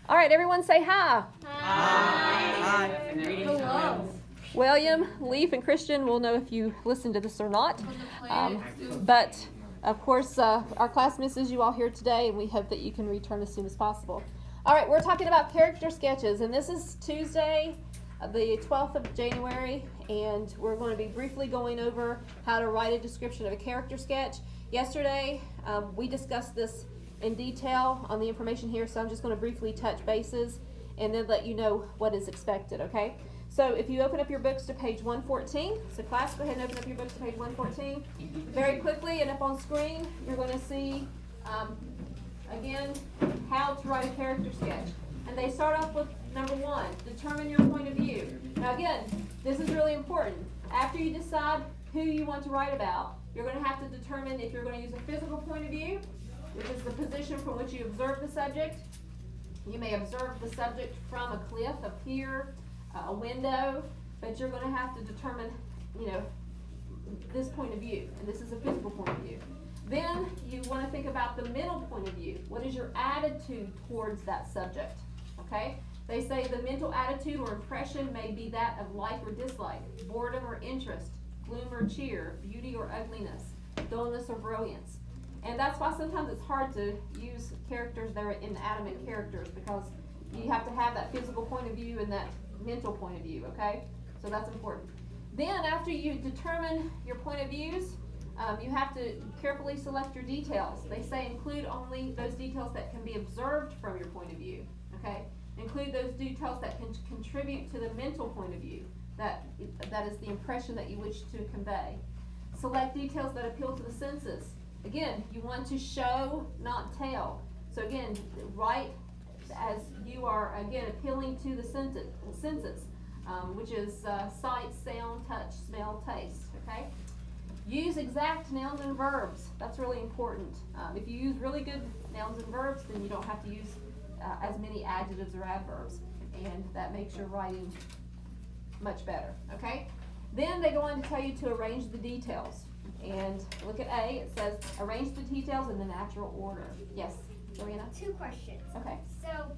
All right, everyone say hi. Hi. Hello. William, Leaf, and Christian will know if you listen to this or not. But, of course, our class misses you all here today, and we hope that you can return as soon as possible. All right, we're talking about character sketches, and this is Tuesday, the 12th of January, and we're going to be briefly going over how to write a description of a character sketch. Yesterday, we discussed this in detail on the information here, so I'm just going to briefly touch bases and then let you know what is expected, okay? So if you open up your books to page 114, so class, go ahead and open up your books to page 114. Very quickly, and up on screen, you're going to see, again, how to write a character sketch. And they start off with number 1, determine your point of view. Now again, this is really important. After you decide who you want to write about, you're going to have to determine if you're going to use a physical point of view, which is the position from which you observe the subject. You may observe the subject from a cliff, a pier, a window, but you're going to have to determine, this point of view, and this is a physical point of view. Then you want to think about the mental point of view. What is your attitude towards that subject? Okay? They say the mental attitude or impression may be that of like or dislike, boredom or interest, gloom or cheer, beauty or ugliness, dullness or brilliance. And that's why sometimes it's hard to use characters that are inanimate characters, because you have to have that physical point of view and that mental point of view, okay? So that's important. Then after you determine your point of views, you have to carefully select your details. They say include only those details that can be observed from your point of view, okay? Include those details that can contribute to the mental point of view. That is the impression that you wish to convey. Select details that appeal to the senses. Again, you want to show, not tell. So again, write as you are, again, appealing to the senses, which is sight, sound, touch, smell, taste, okay? Use exact nouns and verbs. That's really important. If you use really good nouns and verbs, then you don't have to use as many adjectives or adverbs, and that makes your writing much better, okay? Then they go on to tell you to arrange the details. And look at A, it says arrange the details in the natural order. Yes, Joanna? 2 questions. Okay. So,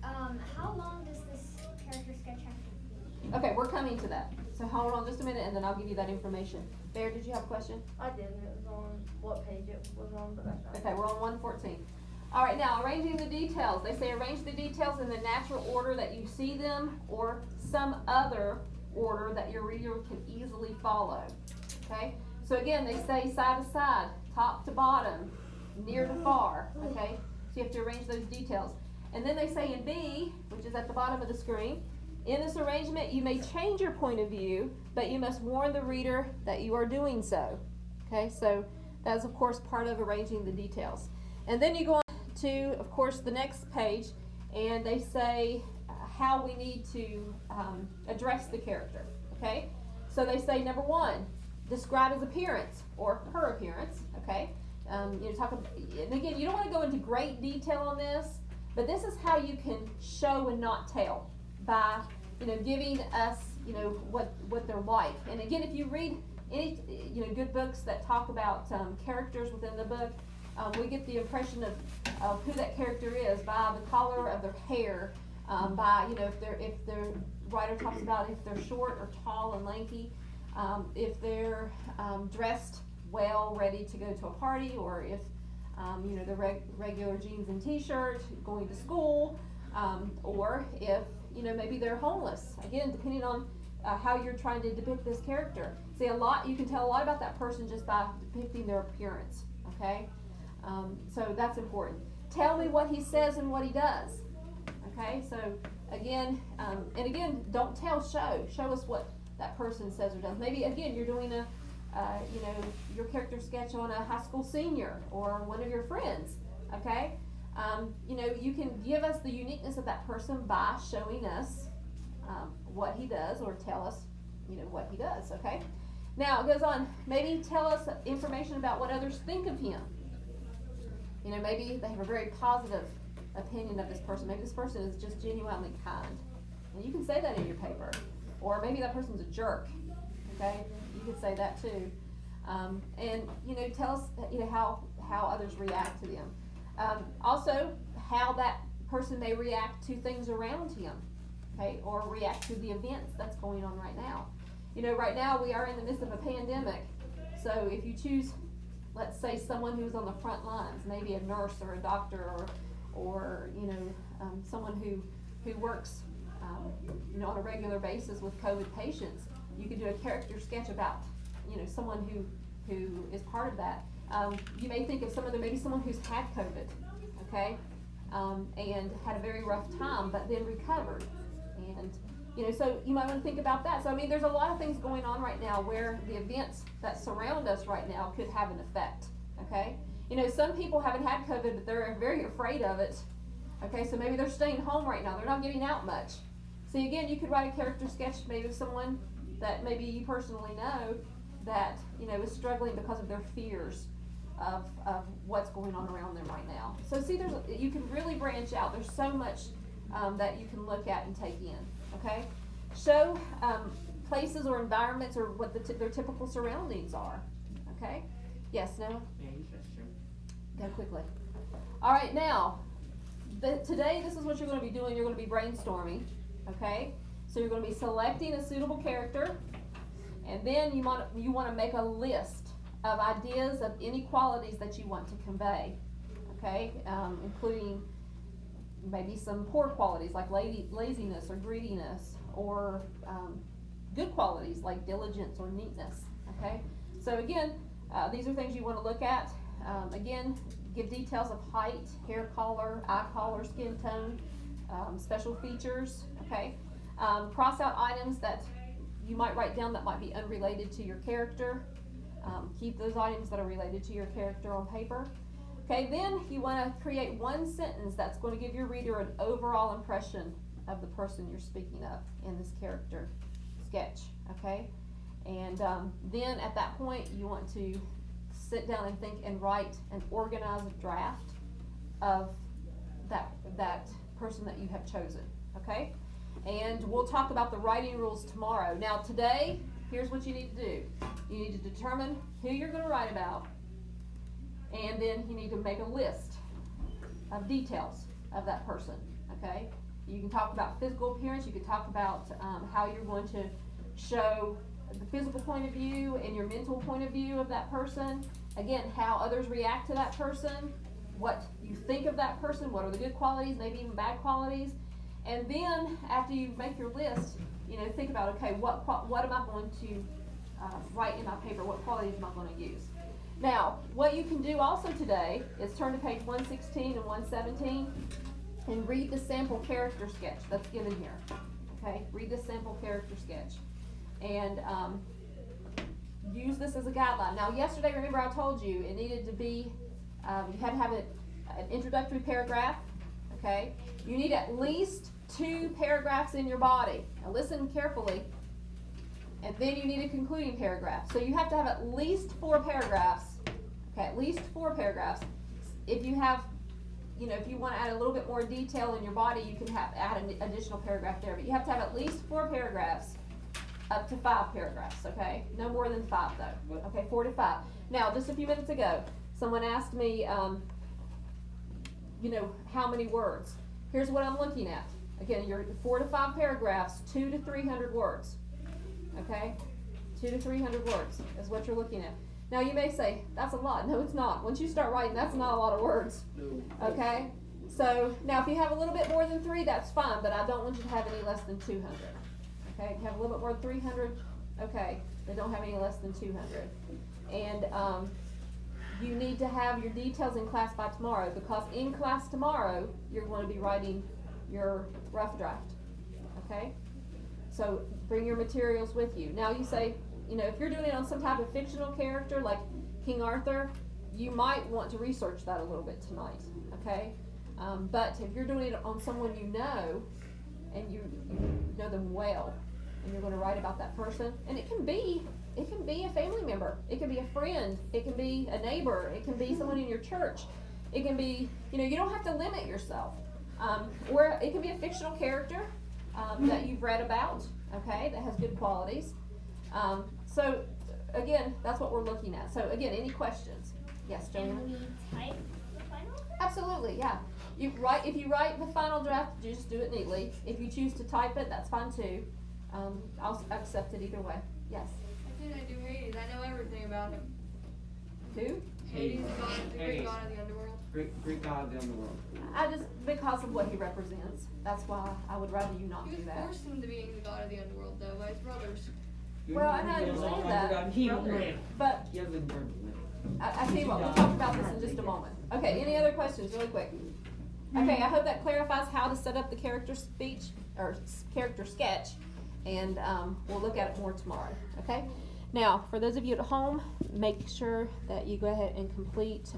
how long does this character sketch have to be? Okay, we're coming to that. So hold on just a minute and then I'll give you that information. Bear, did you have a question? I didn't. It was on what page it was on, but that's not. Okay, we're on 114. All right, now arranging the details. They say arrange the details in the natural order that you see them or some other order that your reader can easily follow. Okay? So again, they say side to side, top to bottom, near to far, okay? So you have to arrange those details. And then they say in B, which is at the bottom of the screen, in this arrangement you may change your point of view, but you must warn the reader that you are doing so. Okay, so that is of course part of arranging the details. And then you go on to, of course, the next page, and they say how we need to address the character, okay? So they say number 1, describe his appearance or her appearance, okay? And again, you don't want to go into great detail on this, but this is how you can show and not tell by, giving us, what they're like. And again, if you read any, good books that talk about characters within the book, we get the impression of who that character is by the color of their hair, by, if the writer talks about if they're short or tall and lanky, if they're dressed well, ready to go to a party, or if they're regular jeans and t-shirt going to school, or if maybe they're homeless. Again, depending on how you're trying to depict this character. See, you can tell a lot about that person just by depicting their appearance. Okay, so that's important. Tell me what he says and what he does. Okay, so again, and again, don't tell. Show us what that person says or does. Maybe again, you're doing your character sketch on a high school senior or one of your friends. Okay, you can give us the uniqueness of that person by showing us what he does, or tell us, what he does. Okay. Now it goes on. Maybe tell us information about what others think of him. Maybe they have a very positive opinion of this person. Maybe this person is just genuinely kind, and you can say that in your paper. Or maybe that person's a jerk. Okay, you could say that too. And tell us how others react to them. Also, how that person may react to things around him, okay, or react to the events that's going on right now. You know, right now we are in the midst of a pandemic, so if you choose, let's say, someone who's on the front lines, maybe a nurse or a doctor or you know, someone who works, you know, on a regular basis with COVID patients, you could do a character sketch about, you know, someone who is part of that. You may think of maybe someone who's had COVID, okay, and had a very rough time, but then recovered. And, you know, so you might want to think about that. So, I mean, there's a lot of things going on right now where the events that surround us right now could have an effect, okay? You know, some people haven't had COVID, but they're very afraid of it, okay? So maybe they're staying home right now. They're not getting out much. So, again, you could write a character sketch maybe of someone that maybe you personally know that, you know, is struggling because of their fears of what's going on around them right now. So, see, you can really branch out. There's so much that you can look at and take in, okay? Show places or environments or what their typical surroundings are, okay? Yes, Noah? Yeah, you said sure. Go quickly. All right, now, today this is what you're going to be doing. You're going to be brainstorming, okay? So you're going to be selecting a suitable character, and then you want to make a list of ideas of any qualities that you want to convey, okay? Including maybe some poor qualities like laziness or greediness, or good qualities like diligence or neatness, okay? So again, these are things you want to look at. Again, give details of height, hair color, eye color, skin tone, special features, okay? Cross out items that you might write down that might be unrelated to your character. Keep those items that are related to your character on paper. Okay, then you want to create one sentence that's going to give your reader an overall impression of the person you're speaking of in this character sketch, okay? And then at that point, you want to sit down and think and write an organized draft of that person that you have chosen, okay? And we'll talk about the writing rules tomorrow. Now today, here's what you need to do. You need to determine who you're going to write about, and then you need to make a list of details of that person, okay? You can talk about physical appearance, you can talk about how you're going to show the physical point of view and your mental point of view of that person. Again, how others react to that person, what you think of that person, what are the good qualities, maybe even bad qualities. And then after you make your list, you know, think about, okay, what am I going to write in my paper? What qualities am I going to use? Now, what you can do also today is turn to page 116 and 117 and read the sample character sketch that's given here. Okay, read the sample character sketch and use this as a guideline. Now, yesterday, remember I told you it needed to be, you had to have an introductory paragraph. Okay, you need at least 2 paragraphs in your body. Now, listen carefully. And then you need a concluding paragraph. So you have to have at least 4 paragraphs. Okay, at least 4 paragraphs. If you have, you know, if you want to add a little bit more detail in your body, you can add an additional paragraph there. But you have to have at least 4 paragraphs, up to 5 paragraphs. Okay, no more than 5 though. Okay, 4 to 5. Now, just a few minutes ago, someone asked me, you know, how many words? Here's what I'm looking at. Again, your 4 to 5 paragraphs, 200 to 300 words. Okay, 200 to 300 words is what you're looking at. Now you may say, that's a lot. No, it's not. Once you start writing, that's not a lot of words. Okay, so now if you have a little bit more than 3, that's fine, but I don't want you to have any less than 200. Okay, if you have a little bit more than 300, okay, then don't have any less than 200. And you need to have your details in class by tomorrow, because in class tomorrow, you're going to be writing your rough draft. Okay? So bring your materials with you. Now you say, you know, if you're doing it on some type of fictional character like King Arthur, you might want to research that a little bit tonight, okay? But if you're doing it on someone you know, and you know them well, and you're going to write about that person, and it can be a family member, it can be a friend, it can be a neighbor, it can be someone in your church, it can be, you know, you don't have to limit yourself. Or it can be a fictional character that you've read about, okay, that has good qualities. So again, that's what we're looking at. So again, any questions? Yes, Joanna? Can we type the final? Absolutely, yeah. If you write the final draft, just do it neatly. If you choose to type it, that's fine too. I'll accept it either way. Yes. Why did I do Hades? I know everything about him. Who? Hades, the Greek Hades. god of the underworld. Greek god of the underworld. I just, because of what he represents. That's why I would rather you not He do was that. forced into being the god of the underworld, though, by his brothers. Well, and I understand that, He will live. but He hasn't learned to live. I tell you what, we'll talk about this in just a moment. Okay, any other questions, really quick? Okay, I hope that clarifies how to set up the character speech, or character sketch, and, we'll look at it more tomorrow, okay? Now, for those of you at home, make sure that you go ahead and complete,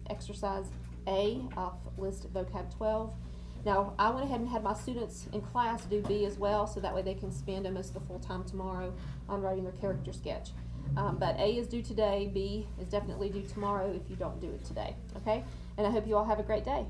exercise A off list vocab 12. Now, I went ahead and had my students in class do B as well, so that way they can spend almost the full time tomorrow on writing their character sketch. But A is due today, B is definitely due tomorrow if you don't do it today, okay? And I hope you all have a great day.